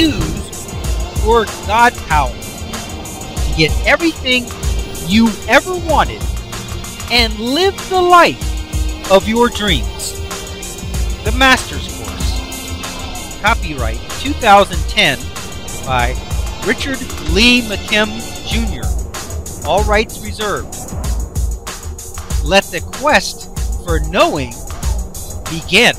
use your God power to get everything you ever wanted and live the life of your dreams. The Master's Course. Copyright 2010 by Richard Lee McKim Jr. All rights reserved. Let the quest for knowing begin.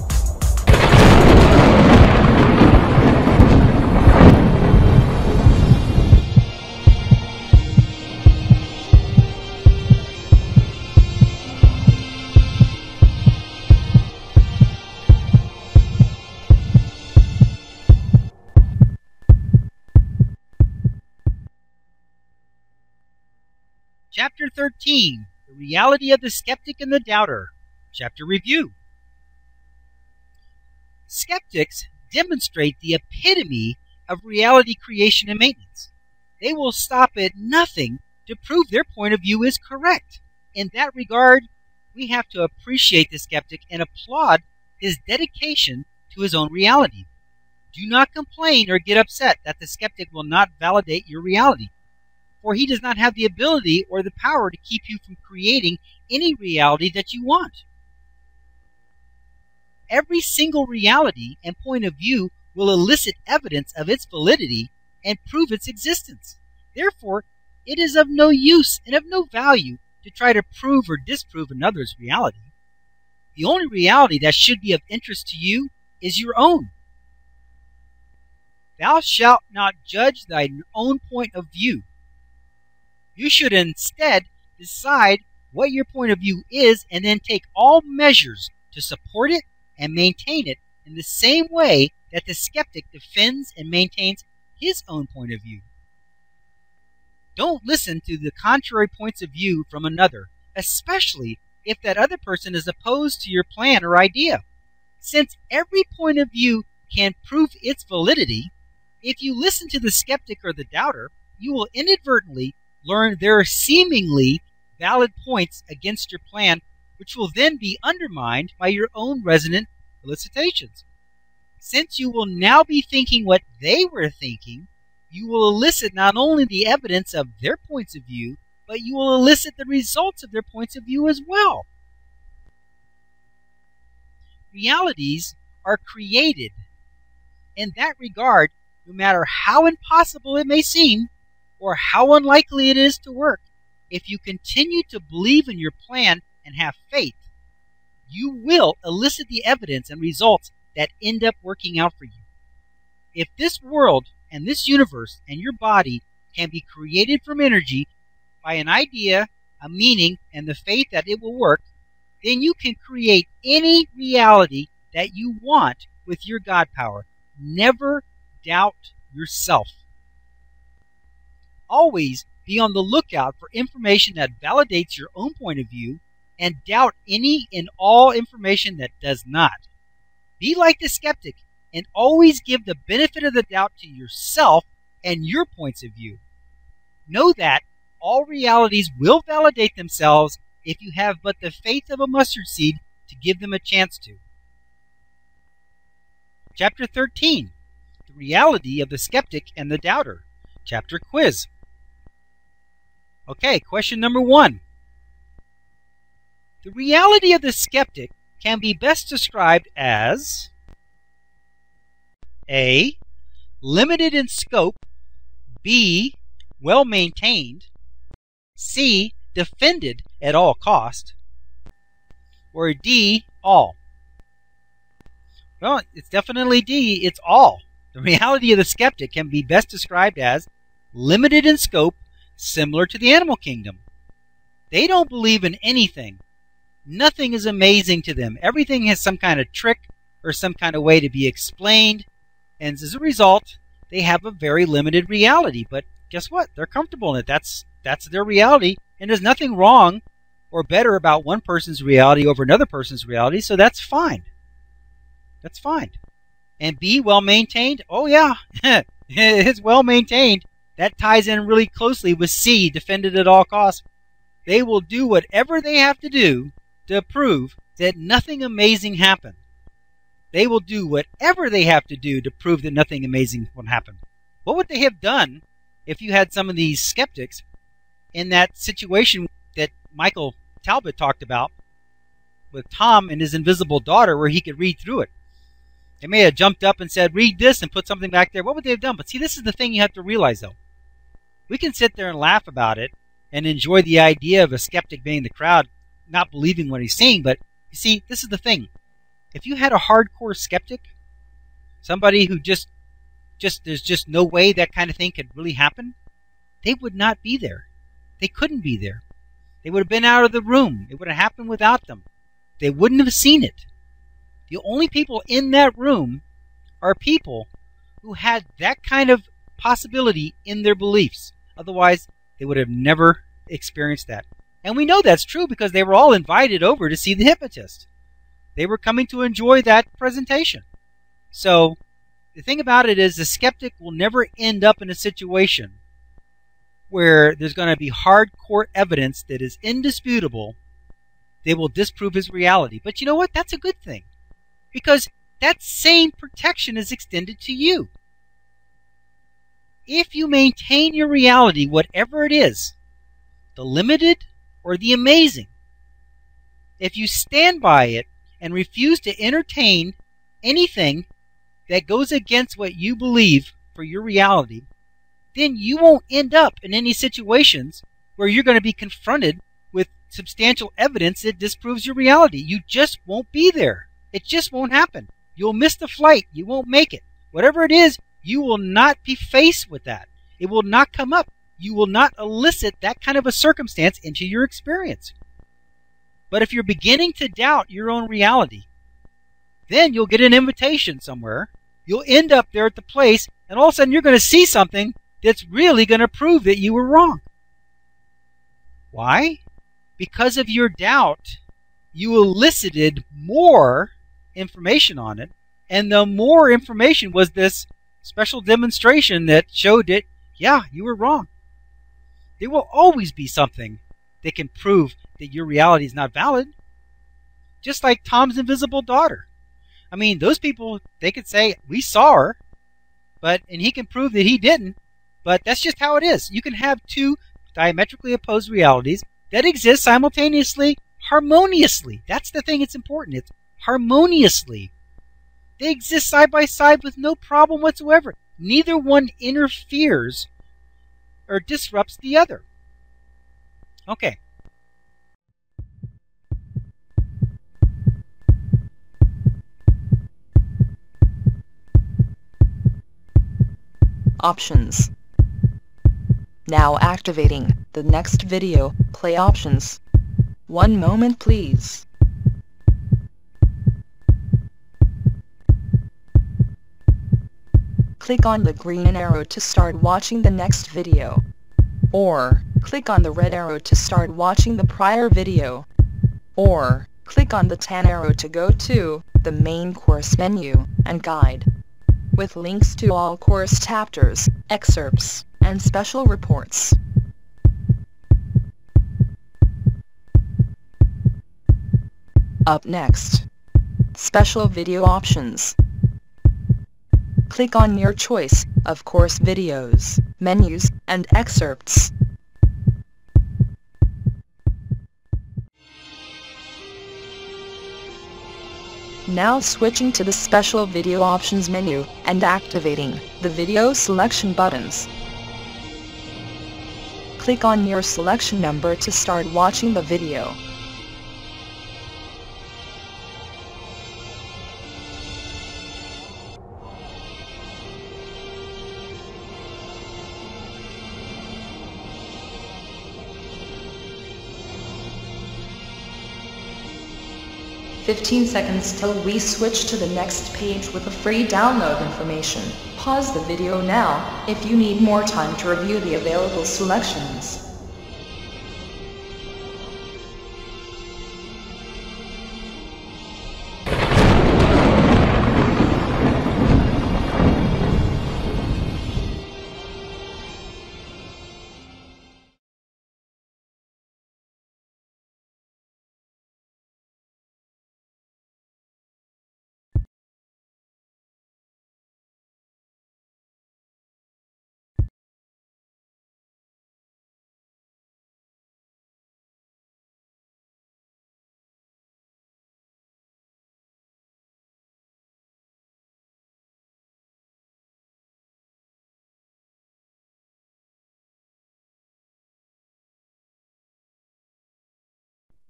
Chapter 13, The Reality of the Skeptic and the Doubter. Chapter Review. Skeptics demonstrate the epitome of reality creation and maintenance. They will stop at nothing to prove their point of view is correct. In that regard, we have to appreciate the skeptic and applaud his dedication to his own reality. Do not complain or get upset that the skeptic will not validate your reality, for he does not have the ability or the power to keep you from creating any reality that you want. Every single reality and point of view will elicit evidence of its validity and prove its existence. Therefore, it is of no use and of no value to try to prove or disprove another's reality. The only reality that should be of interest to you is your own. Thou shalt not judge thine own point of view. You should instead decide what your point of view is and then take all measures to support it and maintain it in the same way that the skeptic defends and maintains his own point of view. Don't listen to the contrary points of view from another, especially if that other person is opposed to your plan or idea. Since every point of view can prove its validity, if you listen to the skeptic or the doubter, you will inadvertently learn their seemingly valid points against your plan, which will then be undermined by your own resonant felicitations. Since you will now be thinking what they were thinking, you will elicit not only the evidence of their points of view, but you will elicit the results of their points of view as well. Realities are created. In that regard, no matter how impossible it may seem, or how unlikely it is to work, if you continue to believe in your plan and have faith, you will elicit the evidence and results that end up working out for you. If this world and this universe and your body can be created from energy by an idea, a meaning, and the faith that it will work, then you can create any reality that you want with your God power. Never doubt yourself. Always be on the lookout for information that validates your own point of view and doubt any and all information that does not. Be like the skeptic and always give the benefit of the doubt to yourself and your points of view. Know that all realities will validate themselves if you have but the faith of a mustard seed to give them a chance to. Chapter 13, The Reality of the Skeptic and the Doubter. Chapter Quiz. Okay, question number 1. The reality of the skeptic can be best described as A. Limited in scope, B. Well maintained, C. Defended at all cost, or D. All. Well, it's definitely D. It's all. The reality of the skeptic can be best described as limited in scope, similar to the animal kingdom. They don't believe in anything. Nothing is amazing to them. Everything has some kind of trick or some kind of way to be explained, and as a result, they have a very limited reality. But guess what? They're comfortable in it. That's their reality, and there's nothing wrong or better about one person's reality over another person's reality, so that's fine. That's fine. And B, well maintained? Oh yeah, it's well maintained. That ties in really closely with C, defended at all costs. They will do whatever they have to do to prove that nothing amazing happened. They will do whatever they have to do to prove that nothing amazing will happen. What would they have done if you had some of these skeptics in that situation that Michael Talbot talked about with Tom and his invisible daughter, where he could read through it? They may have jumped up and said, read this, and put something back there. What would they have done? But see, this is the thing you have to realize, though. We can sit there and laugh about it and enjoy the idea of a skeptic being the crowd, not believing what he's saying. But you see, this is the thing. If you had a hardcore skeptic, somebody who just there's just no way that kind of thing could really happen, they would not be there. They couldn't be there. They would have been out of the room. It would have happened without them. They wouldn't have seen it. The only people in that room are people who had that kind of possibility in their beliefs. Otherwise, they would have never experienced that. And we know that's true because they were all invited over to see the hypnotist. They were coming to enjoy that presentation. So the thing about it is the skeptic will never end up in a situation where there's going to be hardcore evidence that is indisputable. They will disprove his reality. But you know what? That's a good thing. Because that same protection is extended to you. If you maintain your reality, whatever it is, the limited or the amazing, if you stand by it and refuse to entertain anything that goes against what you believe for your reality, then you won't end up in any situations where you're going to be confronted with substantial evidence that disproves your reality. You just won't be there. It just won't happen. You'll miss the flight. You won't make it. Whatever it is, you will not be faced with that. It will not come up. You will not elicit that kind of a circumstance into your experience. But if you're beginning to doubt your own reality, then you'll get an invitation somewhere. You'll end up there at the place, and all of a sudden you're going to see something that's really going to prove that you were wrong. Why? Because of your doubt, you elicited more information on it, and the more information was this special demonstration that showed that, yeah, you were wrong. There will always be something that can prove that your reality is not valid. Just like Tom's invisible daughter. I mean, those people, they could say, we saw her, and he can prove that he didn't, but that's just how it is. You can have two diametrically opposed realities that exist simultaneously, harmoniously. That's the thing that's important. It's harmoniously. They exist side by side with no problem whatsoever. Neither one interferes or disrupts the other. Okay. Options. Now activating the next video, play options. 1 moment please. Click on the green arrow to start watching the next video. Or, click on the red arrow to start watching the prior video. Or, click on the tan arrow to go to the main course menu and guide, with links to all course chapters, excerpts, and special reports. Up next, special video options. Click on your choice of course videos, menus, and excerpts. Now switching to the special video options menu and activating the video selection buttons. Click on your selection number to start watching the video. "15 seconds till we switch to the next page with the free download information. Pause the video now if you need more time to review the available selections."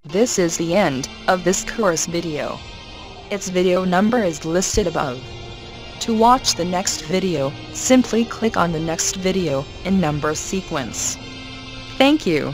This is the end of this course video. Its video number is listed above. To watch the next video, simply click on the next video in number sequence. Thank you.